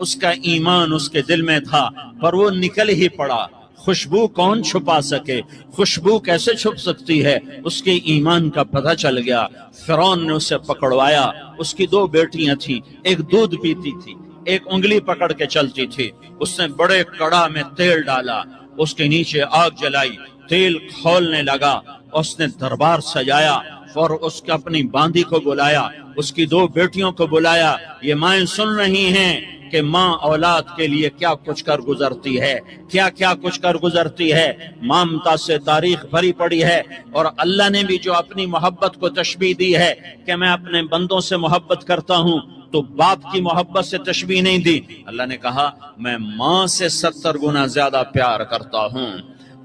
اس کا ایمان اس کے دل میں تھا پر وہ نکل ہی پڑا۔ خوشبو کون چھپا سکے، خوشبو کیسے چھپ سکتی ہے، اس کے ایمان کا پتہ چل گیا۔ فرعون نے اسے پکڑوایا، اس کی 2 بیٹیاں تھیں، ایک دودھ پیتی تھی، ایک انگلی پکڑ کے چلتی تھی۔ اس نے بڑے کڑا میں تیل ڈالا، اس کے نیچے آگ جلائی، تیل کھولنے لگا، اس نے دربار سجایا اور اس کے اپنی باندی کو بلایا، اس کی 2 بیٹیوں کو بلایا۔ یہ مائیں سن رہی ہیں کہ ماں اولاد کے لیے کیا کچھ کر گزرتی ہے، کیا کیا کچھ کر گزرتی ہے۔ مامتا سے تاریخ بھری پڑی ہے، اور اللہ نے بھی جو اپنی محبت کو تشبیہ دی ہے کہ میں اپنے بندوں سے محبت کرتا ہوں، تو باپ کی محبت سے تشبیہ نہیں دی۔ اللہ نے کہا میں ماں سے 70 گنا زیادہ پیار کرتا ہوں۔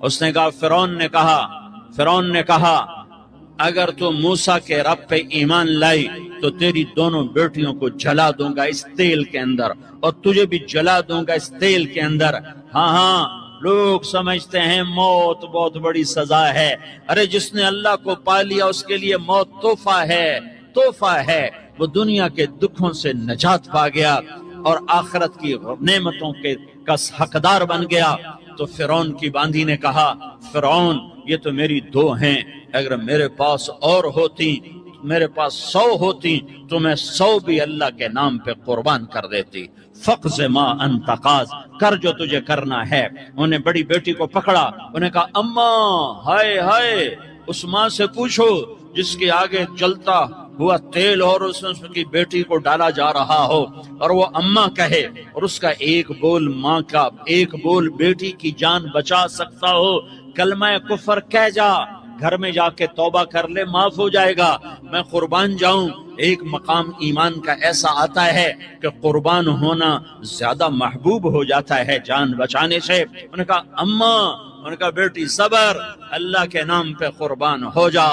اس نے کہا فرعون نے کہا اگر تو موسیٰ کے رب پہ ایمان لائی تو تیری دونوں بیٹیوں کو جلا دوں گا اس تیل کے اندر، اور تجھے بھی جلا دوں گا اس تیل کے اندر۔ ہاں لوگ سمجھتے ہیں موت بہت بڑی سزا ہے، ارے جس نے اللہ کو پا لیا اس کے لیے موت تحفہ ہے۔ وہ دنیا کے دکھوں سے نجات پا گیا اور آخرت کی نعمتوں کا حقدار بن گیا۔ تو فرعون کی باندی نے کہا فرعون یہ تو میری 2 ہیں، اگر میرے پاس اور ہوتی، میرے پاس 100 ہوتی تو میں 100 بھی اللہ کے نام پہ قربان کر دیتی۔ فقض ما انت قاض، کر جو تجھے کرنا ہے۔ انہیں بڑی بیٹی کو پکڑا، انہیں کہا اماں ہائے اس ماں سے پوچھو جس کے آگے جلتا ہوا تیل اور اس کی بیٹی کو ڈالا جا رہا ہو، اور وہ اماں کہے، اور اس کا ایک بول ماں کا، ایک بول بیٹی کی جان بچا سکتا ہو، کلمہ کفر کہہ جا، گھر میں جا کے توبہ کر لے، معاف ہو جائے گا، میں قربان جاؤں۔ ایک مقام ایمان کا ایسا آتا ہے کہ قربان ہونا زیادہ محبوب ہو جاتا ہے جان بچانے سے۔ انہوں نے کہا اماں، انہوں نے کہا بیٹی صبر، اللہ کے نام پہ قربان ہو جا۔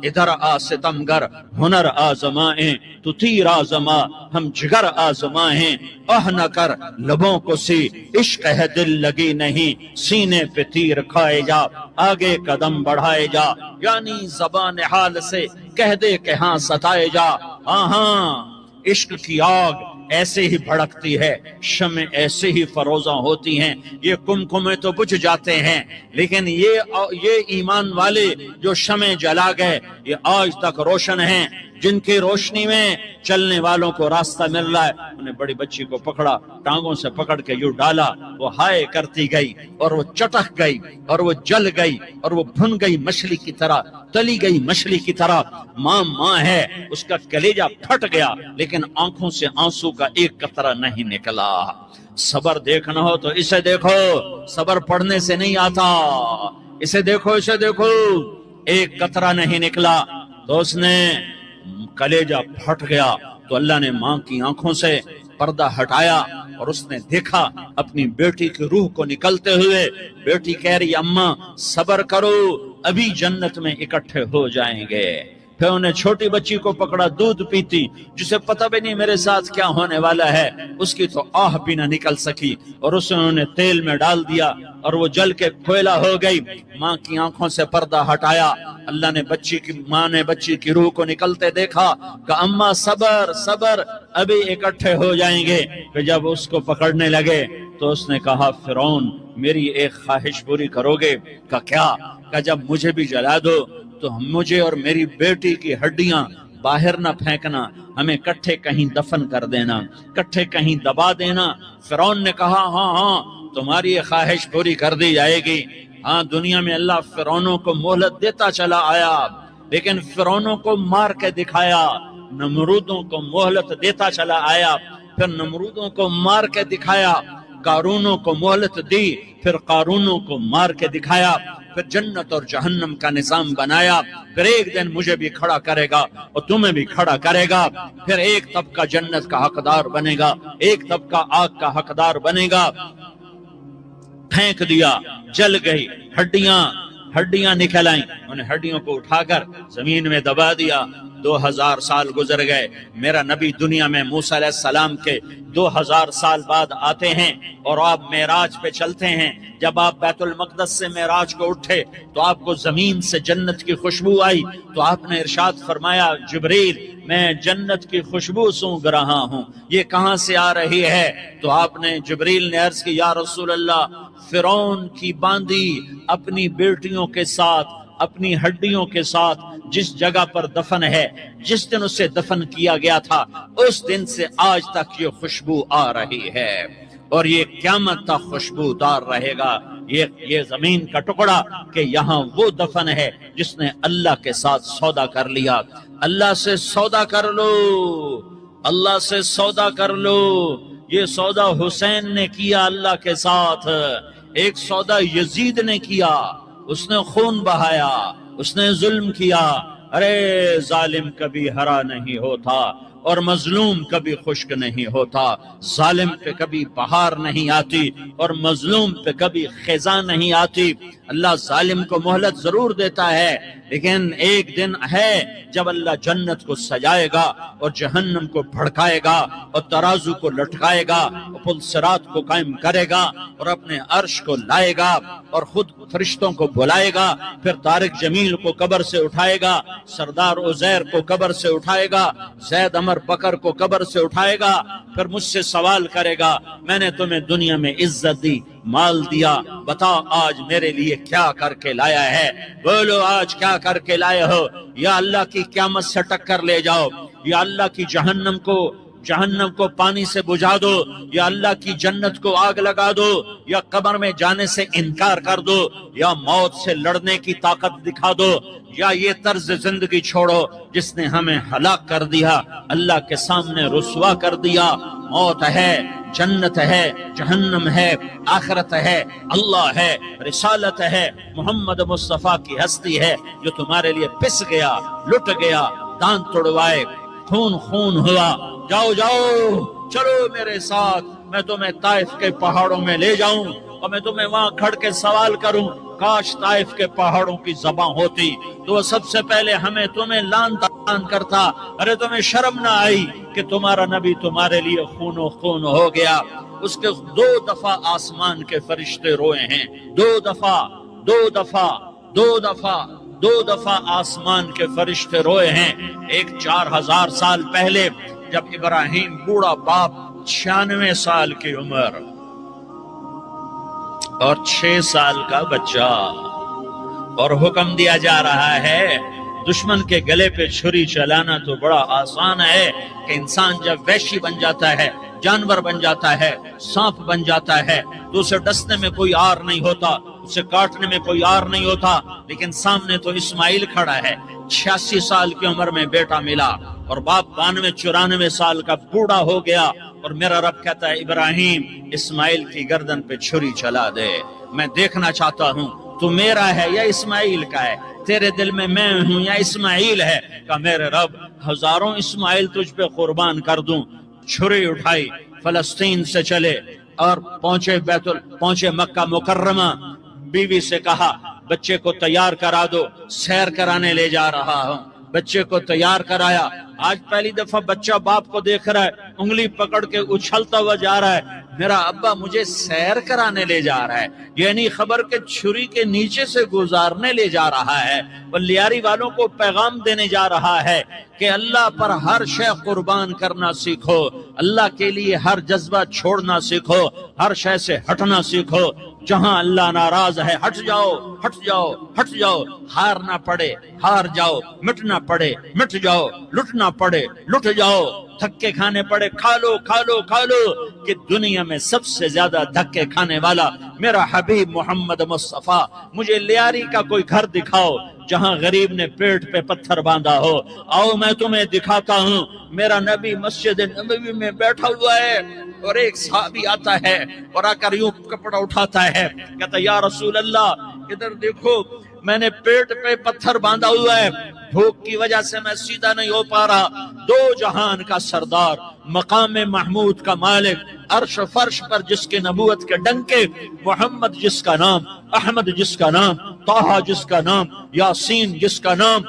ادھر آ ستمگر، ہنر آزمائیں تو تیر آزما، ہم جگر آزمائیں اہ نہ کر لبوں کو سی، عشق ہے دل لگی نہیں، سینے پہ تیر کھائے جا، آگے قدم بڑھائے جا، یعنی زبان حال سے کہہ دے کہ ہاں ستائے جا۔ ہاں عشق کی آگ ایسے ہی بھڑکتی ہے، شمع ایسے ہی فروزاں ہوتی ہیں، یہ کمکمے تو بجھ جاتے ہیں، لیکن یہ ایمان والے جو شمع جلا گئے یہ آج تک روشن ہیں، جن کی روشنی میں چلنے والوں کو راستہ مل رہا ہے۔ انہیں بڑی بچی کو پکڑا، ٹانگوں سے پکڑ کے یوں ڈالا، وہ ہائے کرتی گئی اور وہ چٹک گئی اور وہ جل گئی اور وہ بھن گئی مچھلی کی طرح، تلی گئی مچھلی کی طرح۔ ماں ہے، اس کا کلیجہ پھٹ گیا، لیکن آنکھوں سے آنسو کا ایک قطرہ نہیں نکلا۔ صبر دیکھنا ہو تو اسے دیکھو، صبر پڑھنے سے نہیں آتا، اسے دیکھو ایک قطرہ نہیں نکلا تو اس نے کلیجہ پھٹ گیا۔ تو اللہ نے ماں کی آنکھوں سے پردہ ہٹایا اور اس نے دیکھا اپنی بیٹی کی روح کو نکلتے ہوئے۔ بیٹی کہہ رہی اماں صبر کرو، ابھی جنت میں اکٹھے ہو جائیں گے۔ پھر انہیں چھوٹی بچی کو پکڑا، دودھ پیتی، جسے پتہ بھی نہیں میرے ساتھ کیا ہونے والا ہے، اس کی تو آہ بھی نہ نکل سکی، اور اس نے انہیں تیل میں ڈال دیا اور وہ جل کے کوئلہ ہو گئی۔ ماں کی آنکھوں سے پردہ ہٹایا، اللہ نے ماں نے بچی کی روح کو نکلتے دیکھا کہ اماں صبر ابھی اکٹھے ہو جائیں گے۔ پھر جب اس کو پکڑنے لگے تو اس نے کہا فرعون میری ایک خواہش پوری کرو گے؟ کہ جب مجھے بھی جلا دو تو مجھے اور میری بیٹی کی ہڈیاں باہر نہ پھینکنا، ہمیں کٹھے کہیں دفن کر دینا، کٹھے کہیں دبا دینا۔ فرعون نے کہا ہاں تمہاری یہ خواہش پوری کر دی جائے گی۔ ہاں دنیا میں اللہ فرعونوں کو مہلت دیتا چلا آیا، لیکن فرعونوں کو مار کے دکھایا، نمرودوں کو مہلت دیتا چلا آیا، پھر نمرودوں کو مار کے دکھایا، قارونوں کو مہلت دی، پھر قارونوں کو مار کے دکھایا، پھر جنت اور جہنم کا نظام بنایا۔ پھر ایک دن مجھے بھی کھڑا کرے گا اور تمہیں بھی کھڑا کرے گا، پھر ایک طبقہ جنت کا حقدار بنے گا، ایک طبقہ آگ کا حقدار بنے گا۔ پھینک دیا، جل گئی، ہڈیاں نکل آئیں، انہیں ہڈیوں کو اٹھا کر زمین میں دبا دیا۔ 2000 سال گزر گئے، میرا نبی دنیا میں موسیٰ علیہ السلام کے 2000 سال بعد آتے ہیں اور آپ معراج پہ چلتے ہیں۔ جب آپ بیت المقدس سے معراج کو اٹھے تو آپ کو زمین سے جنت کی خوشبو آئی، تو آپ نے ارشاد فرمایا جبریل میں جنت کی خوشبو سونگھ رہا ہوں، یہ کہاں سے آ رہی ہے؟ تو آپ نے جبریل نے عرض کی یا رسول اللہ، فرعون کی باندی اپنی بیٹیوں کے ساتھ، اپنی ہڈیوں کے ساتھ جس جگہ پر دفن ہے، جس دن اسے دفن کیا گیا تھا، اس دن سے آج تک یہ خوشبو آ رہی ہے اور یہ قیامت تک خوشبودار رہے گا۔ یہ زمین کا ٹکڑا کہ یہاں وہ دفن ہے جس نے اللہ کے ساتھ سودا کر لیا۔ اللہ سے سودا کر لو، اللہ سے سودا کر لو۔ یہ سودا حسین نے کیا اللہ کے ساتھ، ایک سودا یزید نے کیا، اس نے خون بہایا، اس نے ظلم کیا۔ ارے ظالم کبھی ہرا نہیں ہوتا اور مظلوم کبھی خشک نہیں ہوتا، ظالم پہ کبھی بہار نہیں آتی اور مظلوم پہ کبھی خزاں نہیں آتی۔ اللہ ظالم کو مہلت ضرور دیتا ہے، لیکن ایک دن ہے جب اللہ جنت کو سجائے گا اور جہنم کو بھڑکائے گا اور ترازو کو لٹکائے گا اور پل صراط کو قائم کرے گا اور اپنے عرش کو لائے گا اور خود فرشتوں کو بلائے گا، پھر طارق جمیل کو قبر سے اٹھائے گا، سردار عزیر کو قبر سے اٹھائے گا، زید عمر بکر کو قبر سے اٹھائے گا، پھر مجھ سے سوال کرے گا میں نے تمہیں دنیا میں عزت دی، مال دیا، بتاؤ آج میرے لیے کیا کر کے لایا ہے؟ بولو آج کیا کر کے لائے ہو؟ یا اللہ کی قیامت سے ٹکر لے جاؤ، یا اللہ کی جہنم کو پانی سے بجھا دو، یا اللہ کی جنت کو آگ لگا دو، یا قبر میں جانے سے انکار کر دو، یا موت سے لڑنے کی طاقت دکھا دو، یا یہ طرز زندگی چھوڑو جس نے ہمیں ہلاک کر دیا، اللہ کے سامنے رسوا کر دیا۔ موت ہے، جنت ہے، جہنم ہے، آخرت ہے، اللہ ہے، رسالت ہے، محمد مصطفیٰ کی ہستی ہے جو تمہارے لیے پس گیا، لٹ گیا، دانت توڑوائے، خون ہوا۔ جاؤ چلو میرے ساتھ، میں تمہیں طائف کے پہاڑوں میں لے جاؤں اور میں تمہیں وہاں کھڑ کے سوال کروں۔ کاش طائف کے پہاڑوں کی زبان ہوتی تو وہ سب سے پہلے ہمیں تمہیں لان تان کرتا۔ ارے تمہیں شرم نہ آئی کہ تمہارا نبی تمہارے لیے خون و خون ہو گیا؟ اس کے 2 دفعہ آسمان کے فرشتے روئے ہیں، 2 دفعہ آسمان کے فرشتے روئے ہیں۔ ایک 4000 سال پہلے جب ابراہیم بوڑھا باپ، 96 سال کی عمر اور 6 سال کا بچہ، اور حکم دیا جا رہا ہے دشمن کے گلے پہ چھری چلانا تو بڑا آسان ہے کہ انسان جب وحشی بن جاتا ہے، جانور بن جاتا ہے، سانپ بن جاتا ہے تو اسے ڈسنے میں کوئی آر نہیں ہوتا، اسے کاٹنے میں کوئی آر نہیں ہوتا، لیکن سامنے تو اسماعیل کھڑا ہے، 86 سال کی عمر میں بیٹا ملا اور باپ 92-94 سال کا بوڑھا ہو گیا، اور میرا رب کہتا ہے ابراہیم اسماعیل کی گردن پہ چھری چلا دے، میں دیکھنا چاہتا ہوں تو میرا ہے یا اسماعیل کا ہے، تیرے دل میں میں ہوں یا اسماعیل ہے؟ کہ میرے رب ہزاروں اسماعیل تجھ پہ قربان کر دوں۔ چھری اٹھائی، فلسطین سے چلے اور پہنچے مکہ مکرمہ، بیوی سے کہا بچے کو تیار کرا دو، سیر کرانے لے جا رہا ہوں۔ بچے کو تیار کرایا، آج پہلی دفعہ بچہ باپ کو دیکھ رہا ہے، انگلی پکڑ کے اچھلتا ہوا جا رہا ہے، میرا ابا مجھے سیر کرانے لے جا رہا ہے، یعنی خبر کے چھری کے نیچے سے گزارنے لے جا رہا ہے، اور لیاری والوں کو پیغام دینے جا رہا ہے کہ اللہ پر ہر شے قربان کرنا سیکھو، اللہ کے لیے ہر جذبہ چھوڑنا سیکھو، ہر شے سے ہٹنا سیکھو، جہاں اللہ ناراض ہے ہٹ جاؤ، ہار نہ پڑے ہار جاؤ، مٹنا پڑے مٹ جاؤ، لٹنا پڑے لٹ جاؤ، دھکے کھانے پڑے کھا لو کہ دنیا میں سب سے زیادہ دھکے کھانے والا میرا حبیب محمد مصطفیٰ۔ مجھے لیاری کا کوئی گھر دکھاؤ جہاں غریب نے پیٹ پہ پتھر باندھا ہو، آؤ میں تمہیں دکھاتا ہوں۔ میرا نبی مسجد نبوی میں بیٹھا ہوا ہے اور ایک صحابی آتا ہے اور آ کر یوں کپڑا اٹھاتا ہے، کہتا یا رسول اللہ ادھر دیکھو، میں نے پیٹ پہ پتھر باندھا ہوا ہے، بھوک کی وجہ سے میں سیدھا نہیں ہو پا رہا۔ 2 جہان کا سردار، مقام محمود کا مالک، عرش فرش پر جس کے نبوت کے ڈنکے، محمد جس کا نام، احمد جس کا نام، طٰہٰ جس کا نام، یاسین جس کا نام،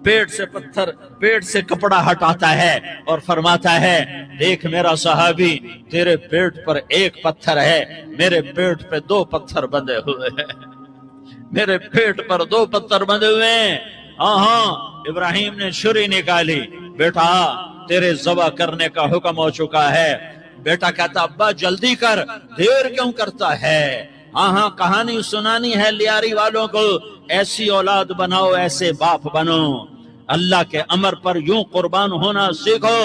پیٹ سے کپڑا ہٹاتا ہے اور فرماتا ہے دیکھ میرا صحابی، تیرے پیٹ پر ایک پتھر ہے، میرے پیٹ پہ 2 پتھر بندھے ہوئے ہیں، میرے پیٹ پر 2 پتھر بندھے ہوئے ہیں۔ ہاں ابراہیم نے چھری نکالی، بیٹا تیرے ذبح کرنے کا حکم ہو چکا ہے۔ بیٹا کہتا ابا جلدی کر، دیر کیوں کرتا ہے؟ ہاں کہانی سنانی ہے لیاری والوں کو، ایسی اولاد بناؤ، ایسے باپ بنو، اللہ کے امر پر یوں قربان ہونا سیکھو۔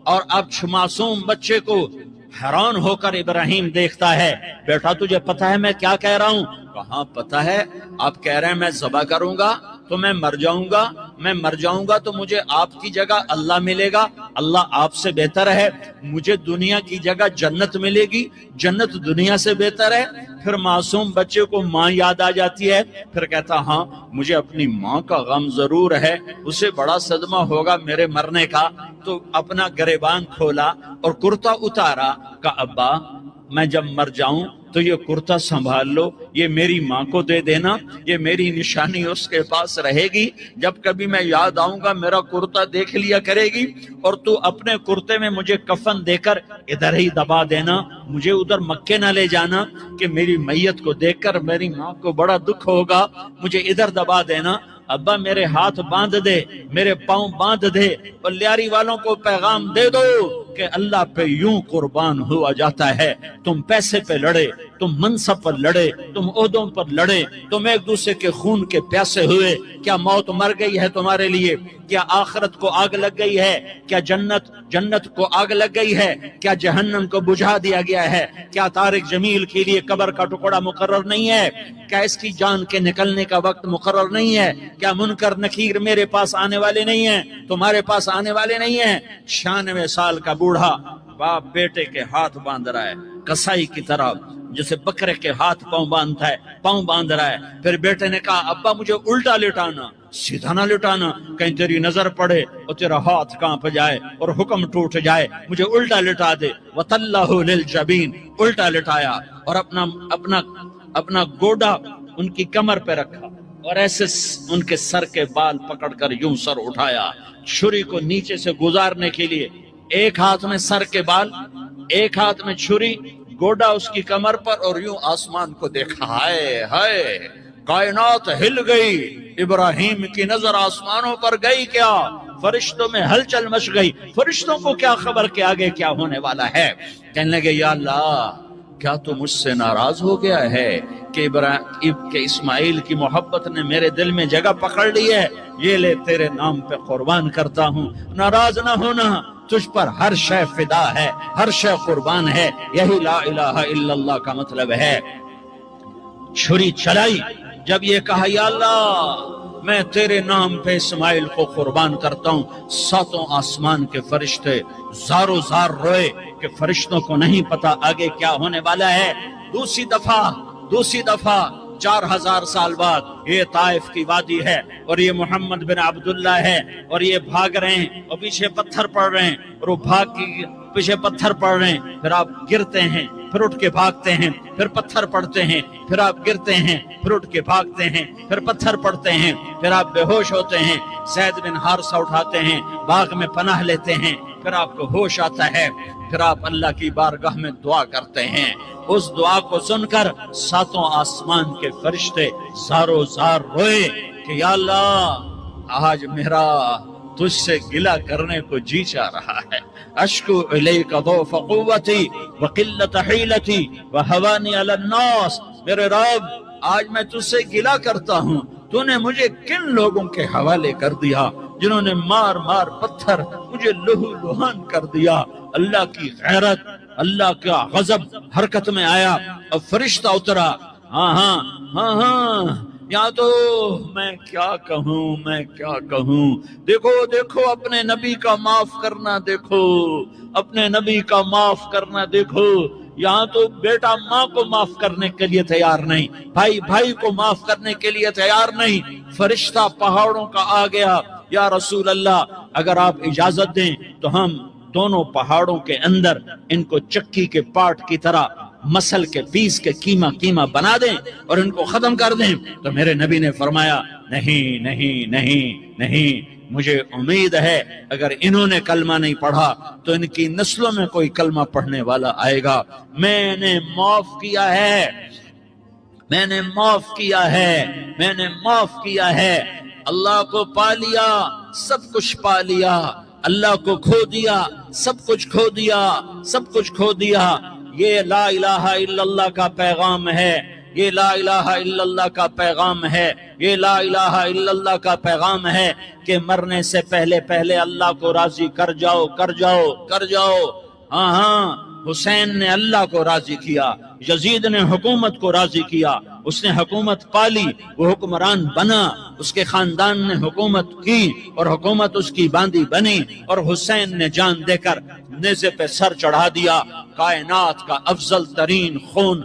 اور اب معصوم بچے کو حیران ہو کر ابراہیم دیکھتا ہے، بیٹا تجھے پتا ہے میں کیا کہہ رہا ہوں؟ کہاں پتا ہے، آپ کہہ رہے ہیں میں ذبح کروں گا تو میں مر جاؤں گا تو مجھے آپ کی جگہ اللہ ملے گا، اللہ آپ سے بہتر ہے، مجھے دنیا کی جگہ جنت ملے گی، جنت دنیا سے بہتر ہے۔ پھر معصوم بچے کو ماں یاد آ جاتی ہے، پھر کہتا ہاں مجھے اپنی ماں کا غم ضرور ہے، اسے بڑا صدمہ ہوگا میرے مرنے کا۔ تو اپنا گریبان کھولا اور کرتا اتارا، کہا ابا میں جب مر جاؤں تو یہ کرتا سنبھال لو، یہ میری ماں کو دے دینا، یہ میری نشانی اس کے پاس رہے گی، جب کبھی میں یاد آؤں گا میرا کرتا دیکھ لیا کرے گی، اور تو اپنے کرتے میں مجھے کفن دے کر ادھر ہی دبا دینا، مجھے ادھر مکے نہ لے جانا کہ میری میت کو دیکھ کر میری ماں کو بڑا دکھ ہوگا، مجھے ادھر دبا دینا۔ ابا میرے ہاتھ باندھ دے، میرے پاؤں باندھ دے، اور لیاری والوں کو پیغام دے دو کہ اللہ پہ یوں قربان ہوا جاتا ہے۔ تم پیسے پہ لڑے، تم منصب پر لڑے، تم عہدوں پر لڑے، تم ایک دوسرے کے خون کے پیاسے ہوئے، کیا موت مر گئی ہے تمہارے لیے؟ کیا آخرت کو آگ لگ گئی ہے؟ کیا جنت کو آگ لگ گئی ہے؟ کیا جہنم کو بجھا دیا گیا ہے؟ کیا طارق جمیل کے لیے قبر کا ٹکڑا مقرر نہیں ہے؟ کیا اس کی جان کے نکلنے کا وقت مقرر نہیں ہے؟ کیا منکر نکیر میرے پاس آنے والے نہیں ہیں، تمہارے پاس آنے والے نہیں ہیں؟ 96 سال کا بوڑھا باپ بیٹے کے ہاتھ باندھ رہا ہے، کسائی کی طرح جسے بکرے کے ہاتھ پاؤں باندھتا ہے، پاؤں باندھ رہا ہے۔ پھر بیٹے نے کہا ابا مجھے الٹا لٹانا، سیدھا نہ لٹانا، کہیں تیری نظر پڑے اور تیرا ہاتھ کانپ جائے اور حکم ٹوٹ جائے، مجھے الٹا لٹا دے۔ وَتَلَّهُ لِلْجَبِينِ، الٹا لٹایا اور اپنا گوڈا ان کی کمر پہ رکھا اور ایسے ان کے سر کے بال پکڑ کر یوں سر اٹھایا، چھری کو نیچے سے گزارنے کے لیے، ایک ہاتھ میں سر کے بال، ایک ہاتھ میں چھری، گوڈا اس کی کمر پر، اور یوں آسمان کو دیکھا۔ ہائے ہائے، کائنات ہل گئی، ابراہیم کی نظر آسمانوں پر گئی، کیا فرشتوں میں ہلچل مچ گئی، فرشتوں کو کیا خبر کہ آگے کیا ہونے والا ہے۔ کہنے لگے یا اللہ کیا تو مجھ سے ناراض ہو گیا ہے کہ اسماعیل کی محبت نے میرے دل میں جگہ پکڑ لی ہے، یہ لے تیرے نام پہ قربان کرتا ہوں، ناراض نہ ہونا، تجھ پر ہر شے فدا ہے، ہر شے قربان ہے، یہی لا الہ الا اللہ کا مطلب ہے۔ چھری چلائی، جب یہ کہا یا اللہ میں تیرے نام پہ اسماعیل کو قربان کرتا ہوں، 7 آسمان کے فرشتے زارو زار روئے کہ فرشتوں کو نہیں پتا آگے کیا ہونے والا ہے۔ دوسری دفعہ 4000 سال بعد یہ طائف کی وادی ہے اور یہ محمد بن عبداللہ ہے اور یہ بھاگ رہے ہیں اور پیچھے پتھر پڑ رہے ہیں، اور وہ بھاگ کے پیچھے پتھر پڑ رہے ہیں، پھر آپ گرتے ہیں، پھر اٹھ کے بھاگتے ہیں، پھر پتھر پڑتے ہیں، پھر آپ گرتے ہیں، پھر اٹھ کے بھاگتے ہیں، پھر پتھر پڑتے ہیں، پھر آپ بے ہوش ہوتے ہیں، زید بن حارثہ اٹھاتے ہیں، باغ میں پناہ لیتے ہیں، پھر آپ کو ہوش آتا ہے، پھر آپ اللہ کی بارگاہ میں دعا کرتے ہیں۔ اس دعا کو سن کر 7 آسمان کے فرشتے زارو زار روئے کہ یا اللہ آج میرا تجھ سے گلہ کرنے کو جی چاہ رہا ہے، اشکو الیک ضعف قوتی وقلت حیلتی وہوانی علی الناس، میرے رب آج میں تجھ سے گلہ کرتا ہوں، تو نے مجھے کن لوگوں کے حوالے کر دیا جنہوں نے مار مار پتھر مجھے لہو لہان کر دیا۔ اللہ کی غیرت، اللہ کا غضب حرکت میں آیا اور فرشتہ اترا۔ ہاں یا تو میں کیا کہوں، دیکھو اپنے نبی کا معاف کرنا، دیکھو اپنے نبی کا معاف کرنا، دیکھو یہاں تو بیٹا ماں کو معاف کرنے کے لیے تیار نہیں، بھائی کو معاف کرنے کے لیے تیار نہیں، فرشتہ پہاڑوں کا آ گیا، یا رسول اللہ اگر آپ اجازت دیں تو ہم دونوں پہاڑوں کے اندر ان کو چکی کے پاٹ کی طرح مسل کے پیس کے کیما بنا دیں اور ان کو ختم کر دیں۔ تو میرے نبی نے فرمایا نہیں نہیں نہیں نہیں، مجھے امید ہے اگر انہوں نے کلمہ نہیں پڑھا تو ان کی نسلوں میں کوئی کلمہ پڑھنے والا آئے گا۔ میں نے معاف کیا ہے، میں نے معاف کیا ہے، میں نے معاف کیا ہے۔ اللہ کو پا لیا، سب کچھ پا لیا، اللہ کو کھو دیا، سب کچھ کھو دیا، سب کچھ کھو دیا۔ یہ لا الہ الا اللہ کا پیغام ہے، یہ لا الہ الا اللہ کا پیغام ہے، یہ لا الہ الا اللہ کا پیغام ہے کہ مرنے سے پہلے پہلے اللہ کو راضی کر جاؤ، کر جاؤ، کر جاؤ۔ ہاں ہاں، حسین نے اللہ کو راضی کیا، یزید نے حکومت کو راضی کیا، اس نے حکومت پالی، وہ حکمران بنا، اس کے خاندان نے حکومت کی اور حکومت اس کی باندھی بنی، اور حسین نے جان دے کر نیزے پہ سر چڑھا دیا۔ کائنات کا افضل ترین خون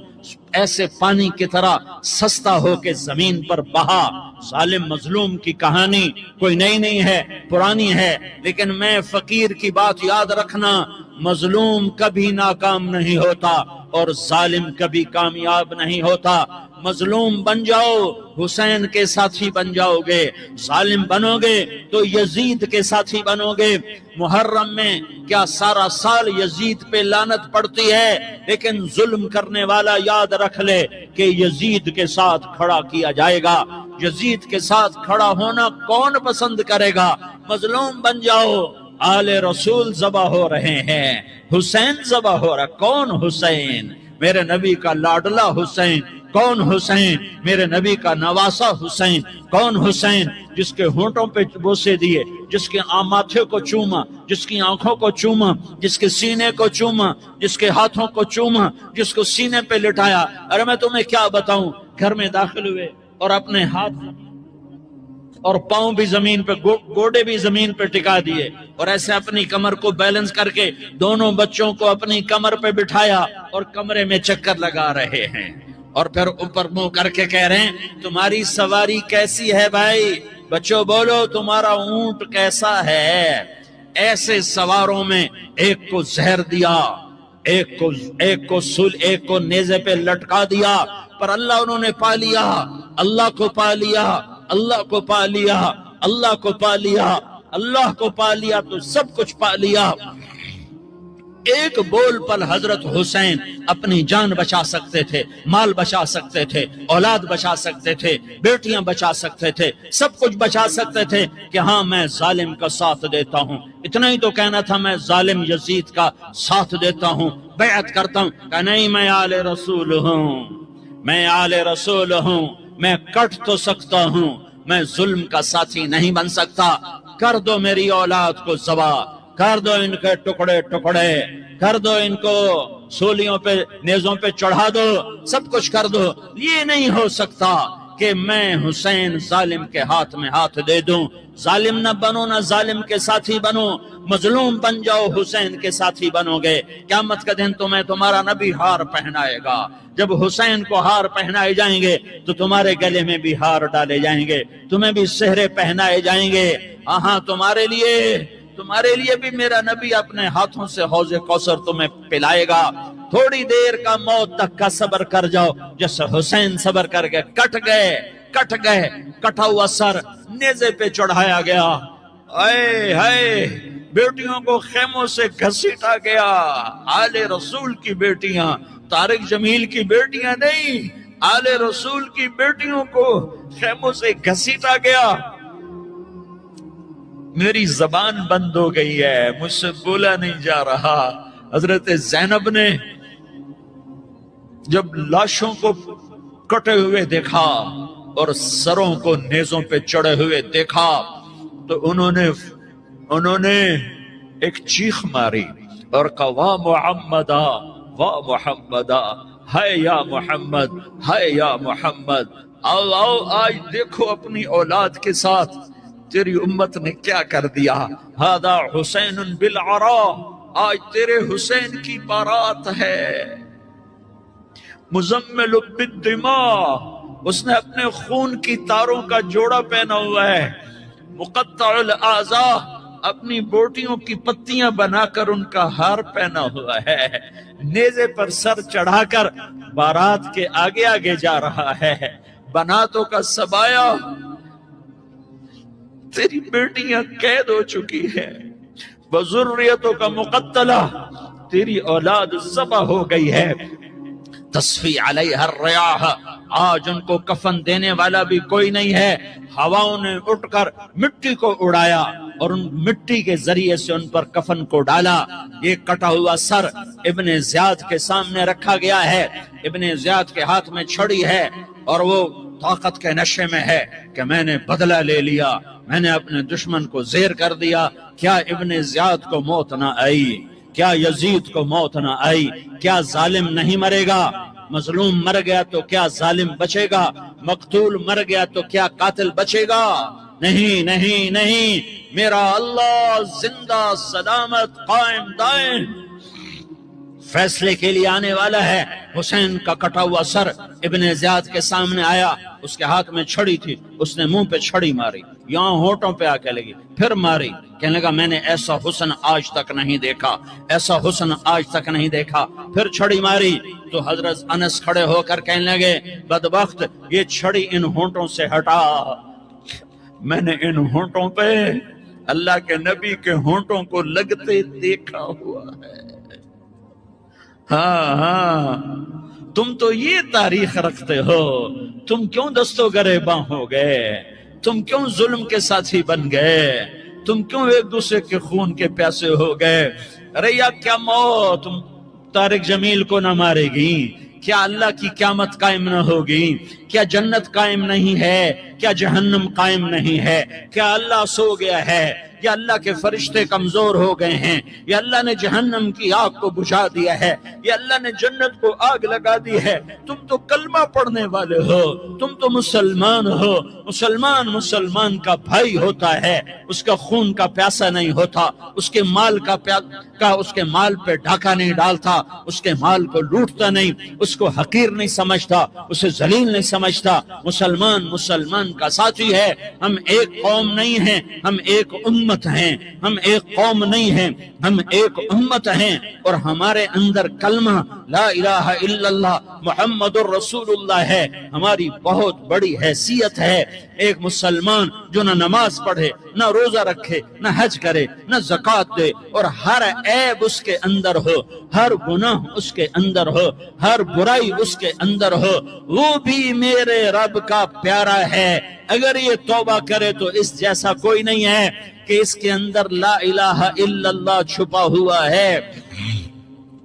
ایسے پانی کی طرح سستا ہو کے زمین پر بہا۔ ظالم مظلوم کی کہانی کوئی نئی نہیں ہے، پرانی ہے، لیکن میں فقیر کی بات یاد رکھنا، مظلوم کبھی ناکام نہیں ہوتا اور ظالم کبھی کامیاب نہیں ہوتا۔ مظلوم بن جاؤ حسین کے ساتھی بن جاؤ گے، ظالم بنو گے تو یزید کے ساتھی بنو گے۔ محرم میں کیا سارا سال یزید پہ لعنت پڑتی ہے، لیکن ظلم کرنے والا یاد رکھ لے کہ یزید کے ساتھ کھڑا کیا جائے گا۔ یزید کے ساتھ کھڑا ہونا کون پسند کرے گا؟ مظلوم بن جاؤ۔ آل رسول ذبح ہو رہے ہیں، حسین ذبح ہو رہا۔ کون حسین؟ میرے نبی کا لاڈلا حسین۔ کون حسین؟ میرے نبی کا نواسا حسین۔ کون حسین؟ جس کے ہونٹوں پہ بوسے دیے، جس کے ماتھے کو چوما، جس کی آنکھوں کو چوما، جس کے سینے کو چوما، جس کے ہاتھوں کو چوما، جس کو سینے پہ لٹایا۔ ارے میں تمہیں کیا بتاؤں، گھر میں داخل ہوئے اور اپنے ہاتھ اور پاؤں بھی زمین پہ، گوڑے بھی زمین پہ ٹکا دیے، اور ایسے اپنی کمر کو بیلنس کر کے دونوں بچوں کو اپنی کمر پہ بٹھایا اور کمرے میں چکر لگا رہے ہیں، اور پھر اوپر منہ کر کے کہہ رہے ہیں تمہاری سواری کیسی ہے بھائی؟ بچوں بولو تمہارا اونٹ کیسا ہے؟ ایسے سواروں میں ایک کو زہر دیا، ایک کو نیزے پہ لٹکا دیا، پر اللہ انہوں نے پا لیا، اللہ کو پا لیا، اللہ کو پا لیا، اللہ کو پا لیا، اللہ کو پا لیا تو سب کچھ پا لیا۔ ایک بول پر حضرت حسین اپنی جان بچا سکتے تھے، مال بچا سکتے تھے، اولاد بچا سکتے تھے، بیٹیاں بچا سکتے تھے، سب کچھ بچا سکتے تھے کہ ہاں میں ظالم کا ساتھ دیتا ہوں۔ اتنا ہی تو کہنا تھا میں ظالم یزید کا ساتھ دیتا ہوں، بیعت کرتا ہوں، کہ نہیں میں آل رسول ہوں، میں آل رسول ہوں، میں کٹ تو سکتا ہوں، میں ظلم کا ساتھی نہیں بن سکتا۔ کر دو میری اولاد کو ذبح، کر دو ان کے ٹکڑے ٹکڑے، کر دو ان کو سولیوں پہ نیزوں پہ چڑھا دو، سب کچھ کر دو۔ یہ نہیں ہو سکتا کہ میں حسین ظالم کے ہاتھ میں ہاتھ دے دوں۔ ظالم نہ بنو، نہ ظالم کے ساتھی بنو، مظلوم بن جاؤ، حسین کے ساتھی بنو گے۔ قیامت کا دن تمہیں تمہارا نبی ہار پہنائے گا۔ جب حسین کو ہار پہنائے جائیں گے تو تمہارے گلے میں بھی ہار ڈالے جائیں گے، تمہیں بھی سہرے پہنائے جائیں گے۔ ہاں تمہارے لیے بھی میرا نبی اپنے ہاتھوں سے حوض کوثر تمہیں پلائے گا۔ تھوڑی دیر کا موت تک کا صبر کر جاؤ، جیسے حسین صبر کر کے کٹ گئے، کٹا ہوا سر نیزے پہ چڑھایا گیا۔ اے ہائے، بیٹیوں کو خیموں سے گھسیٹا گیا۔ آل رسول کی بیٹیاں، طارق جمیل کی بیٹیاں نہیں، آل رسول کی بیٹیوں کو خیموں سے گھسیٹا گیا۔ میری زبان بند ہو گئی ہے، مجھ سے بولا نہیں جا رہا۔ حضرت زینب نے جب لاشوں کو کٹے ہوئے دیکھا اور سروں کو نیزوں پہ چڑھے ہوئے دیکھا تو انہوں نے ایک چیخ ماری اور کہا واہ محمدا، واہ محمدا، ہائے یا محمد، ہائے یا محمد۔ آؤ آج دیکھو اپنی اولاد کے ساتھ تیری امت نے کیا کر دیا۔ ہذا حسین بالعراء، آج تیرے حسین کی بارات ہے۔ مزمل بالدماء، اس نے اپنے خون کی تاروں کا جوڑا پہنا ہوا ہے۔ مقطع الاعضاء، اپنی بوٹیوں کی پتیاں بنا کر ان کا ہار پہنا ہوا ہے۔ نیزے پر سر چڑھا کر بارات کے آگے آگے جا رہا ہے۔ بناتوں کا سبایا تیری بیٹیاں قید ہو چکی ہے، وذریتوں کا مقتلہ، تیری اولاد ذبح ہو گئی ہے، تصفی علیہ الریاح، آج ان کو کفن دینے والا بھی کوئی نہیں ہے، ہواؤں نے اٹھ کر مٹی کو اڑایا اور ان مٹی کے ذریعے سے ان پر کفن کو ڈالا۔ یہ کٹا ہوا سر ابن زیاد کے سامنے رکھا گیا ہے، ابن زیاد کے ہاتھ میں چھڑی ہے اور وہ طاقت کے نشے میں ہے کہ میں نے بدلہ لے لیا، میں نے اپنے دشمن کو زیر کر دیا۔ کیا ابن زیاد کو موت نہ آئی؟ کیا یزید کو موت نہ آئی؟ کیا ظالم نہیں مرے گا؟ مظلوم مر گیا تو کیا ظالم بچے گا؟ مقتول مر گیا تو کیا قاتل بچے گا؟ نہیں نہیں نہیں، میرا اللہ زندہ سلامت قائم دائم فیصلے کے لیے آنے والا ہے۔ حسین کا کٹا ہوا سر ابن زیاد کے سامنے آیا، اس کے ہاتھ میں چھڑی تھی، اس نے منہ پہ چھڑی ماری، یہاں ہونٹوں پہ آ کے لگی، پھر ماری، کہنے لگا میں نے ایسا حسن آج تک نہیں دیکھا، ایسا حسن آج تک نہیں دیکھا، پھر چھڑی ماری تو حضرت انس کھڑے ہو کر کہنے لگے بدبخت، یہ چھڑی ان ہونٹوں سے ہٹا، میں نے ان ہونٹوں پہ اللہ کے نبی کے ہونٹوں کو لگتے دیکھا ہوا ہے۔ ہاں ہاں، تم تو یہ تاریخ رکھتے ہو، تم کیوں دستو گریباں ہو گئے؟ تم کیوں ظلم کے ساتھی بن گئے؟ تم کیوں ایک دوسرے کے خون کے پیاسے ہو گئے؟ ارے یا کیا موت طارق جمیل کو نہ مارے گی؟ کیا اللہ کی قیامت قائم نہ ہوگی؟ کیا جنت قائم نہیں ہے؟ کیا جہنم قائم نہیں ہے؟ کیا اللہ سو گیا ہے؟ یا اللہ کے فرشتے کمزور ہو گئے ہیں؟ یا اللہ نے جہنم کی آگ کو بجھا دیا ہے؟ یا اللہ نے جنت کو آگ لگا دی ہے؟ تم تو کلمہ پڑھنے والے ہو، تم تو مسلمان ہو۔ مسلمان کا بھائی ہوتا ہے، اس کا خون کا پیاسا نہیں ہوتا، اس کے مال اس کے مال پہ ڈھاکہ نہیں ڈالتا، اس کے مال کو لوٹتا نہیں، اس کو حقیر نہیں سمجھتا، اسے ذلیل نہیں سمجھتا۔ مسلمان کا ساتھی ہے۔ ہم ایک قوم نہیں ہیں، ہم ایک امت ہیں، ہم ایک قوم نہیں ہیں، ہم ایک امت ہیں، اور ہمارے اندر کلمہ لا الہ الا اللہ محمد الرسول اللہ ہے، ہماری بہت بڑی حیثیت ہے۔ ایک مسلمان جو نہ نماز پڑھے، نہ روزہ رکھے، نہ حج کرے، نہ زکوٰۃ دے، اور ہر عیب اس کے اندر ہو، ہر گناہ اس کے اندر ہو، ہر برائی اس کے اندر ہو، وہ بھی میرے رب کا پیارا ہے۔ اگر یہ توبہ کرے تو اس جیسا کوئی نہیں ہے کہ اس کے اندر لا الہ الا اللہ چھپا ہوا ہے۔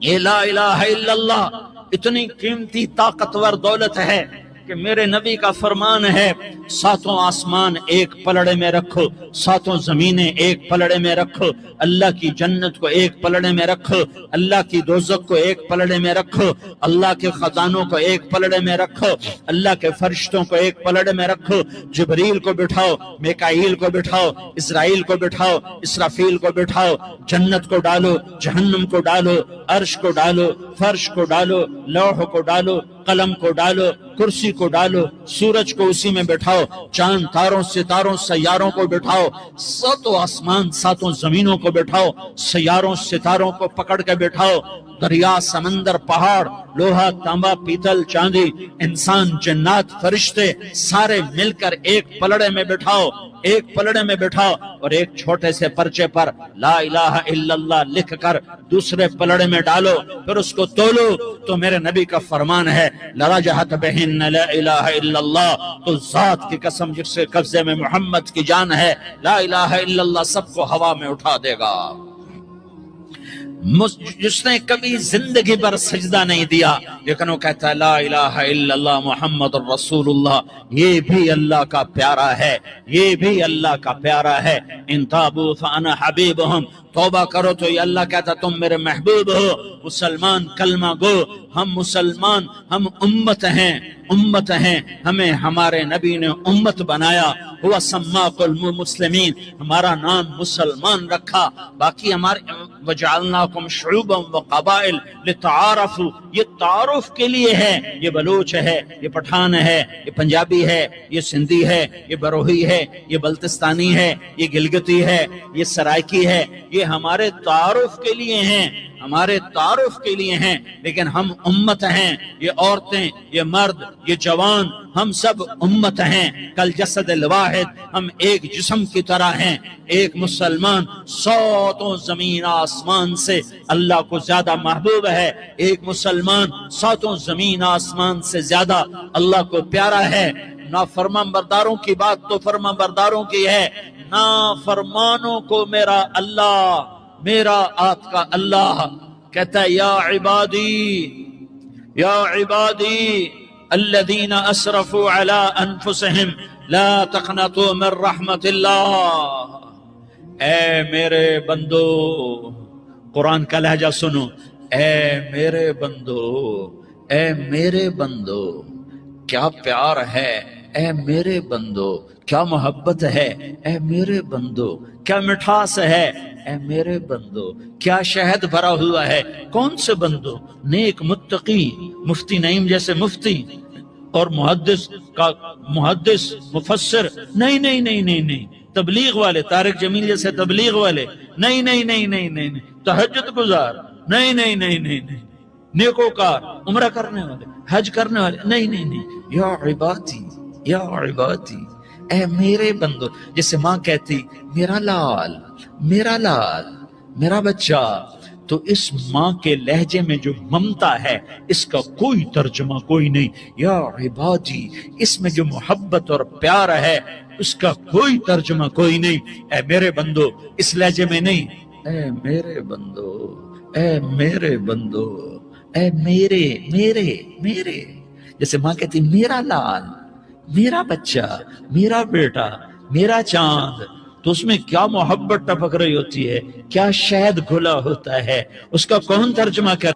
یہ لا الہ الا اللہ اتنی قیمتی طاقتور دولت ہے کہ میرے نبی کا فرمان ہے، ساتوں آسمان ایک پلڑے میں رکھو، ساتوں زمینیں ایک پلڑے میں رکھو، اللہ کی جنت کو ایک پلڑے میں رکھو، اللہ کی دوزخ کو ایک پلڑے میں رکھو، اللہ کے خزانوں کو ایک پلڑے میں رکھو، اللہ کے فرشتوں کو ایک پلڑے میں رکھو، جبریل کو بٹھاؤ، میکائیل کو بٹھاؤ، اسرائیل کو بٹھاؤ، اسرافیل کو بٹھاؤ، جنت کو ڈالو، جہنم کو ڈالو، عرش کو ڈالو، فرش کو ڈالو، لوح کو ڈالو، قلم کو ڈالو، کرسی کو ڈالو، سورج کو اسی میں بٹھاؤ، چاند تاروں ستاروں سیاروں کو بٹھاؤ، ساتوں آسمان ساتوں زمینوں کو بٹھاؤ، سیاروں ستاروں کو پکڑ کے بٹھاؤ، دریا سمندر پہاڑ لوہا تانبا پیتل چاندی انسان جنات فرشتے سارے مل کر ایک پلڑے میں بٹھاؤ، ایک پلڑے میں بٹھاؤ، اور ایک چھوٹے سے پرچے پر لا الہ الا اللہ لکھ کر دوسرے پلڑے میں ڈالو، پھر اس کو تولو تو میرے نبی کا فرمان ہے لرجحت بہن لا الہ الا اللہ، تو ذات کی قسم جس کے قبضے میں محمد کی جان ہے، لا الہ الا اللہ سب کو ہوا میں اٹھا دے گا۔ جس نے کبھی زندگی پر سجدہ نہیں دیا لیکن وہ کہتا ہے لا الہ الا اللہ محمد الرسول اللہ، یہ بھی اللہ کا پیارا ہے، یہ بھی اللہ کا پیارا ہے۔ ان تابوا فانا حبیبہم، توبہ کرو تو یہ اللہ کہتا تم میرے محبوب ہو۔ مسلمان کلمہ گو، ہم مسلمان، ہم امت ہیں، ہمیں ہمارے نبی نے امت بنایا، ہوا سماکم المسلمین، ہمارا نام مسلمان رکھا، باقی ہمارے وجعلناکم شعوبا وقبائل لتعارفوا، یہ تعارف کے لیے ہے، یہ بلوچ ہے، یہ پٹھان ہے، یہ پنجابی ہے، یہ سندھی ہے، یہ بروہی ہے، یہ بلتستانی ہے، یہ گلگتی ہے، یہ سرائکی ہے، یہ ہمارے تعارف کے لیے ہیں، ہمارے تعارف کے لیے ہیں، لیکن ہم امت ہیں، یہ عورتیں، یہ مرد، یہ جوان، ہم سب امت ہیں کل جسد الواحد، ہم ایک جسم کی طرح ہیں۔ ایک مسلمان ساتوں زمین آسمان سے اللہ کو زیادہ محبوب ہے، ایک مسلمان ساتوں زمین آسمان سے زیادہ اللہ کو پیارا ہے۔ نافرمان برداروں کی بات تو فرمان برداروں کی ہے، نافرمانوں کو میرا اللہ، میرا آپ کا اللہ کہتا ہے یا عبادی الذین اسرفوا علی انفسہم لا تقنطوا من رحمت اللہ۔ اے میرے بندو، قرآن کا لہجہ سنو، اے میرے بندو، اے میرے بندو، کیا پیار ہے، اے میرے بندو، کیا محبت ہے، اے میرے بندو، کیا مٹھاس ہے، اے میرے بندو، کیا شہد بھرا ہوا ہے۔ کون سے بندو؟ نیک متقی، مفتی نعیم جیسے مفتی اور محدث مفسر، نہیں نہیں نہیں نہیں نہیں، تبلیغ والے، طارق جمیل جیسے تبلیغ والے، نہیں نہیں نہیں نہیں نہیں، تہجد گزار، نہیں نہیں نہیں نہیں نہیں، نیکوکار، عمرہ کرنے والے، حج کرنے والے، نہیں نہیں نہیں، یا عبادی، یا عبادی، اے میرے بندو۔ جیسے ماں کہتی میرا لال، میرا لال، میرا بچہ، تو اس ماں کے لہجے میں جو ممتا ہے اس کا کوئی ترجمہ کوئی نہیں۔ یا عبادی، اس میں جو محبت اور پیار ہے اس کا کوئی ترجمہ کوئی نہیں۔ اے میرے بندو، اس لہجے میں نہیں، اے میرے بندو، اے میرے بندو، اے میرے میرے میرے۔ جیسے ماں کہتی میرا لال، میرا بچہ، میرا بیٹا، میرا چاند، تو اس میں کیا محبت ٹپک رہی ہوتی ہے، کیا شہد گھلا ہوتا ہے، اس کا کون ترجمہ کر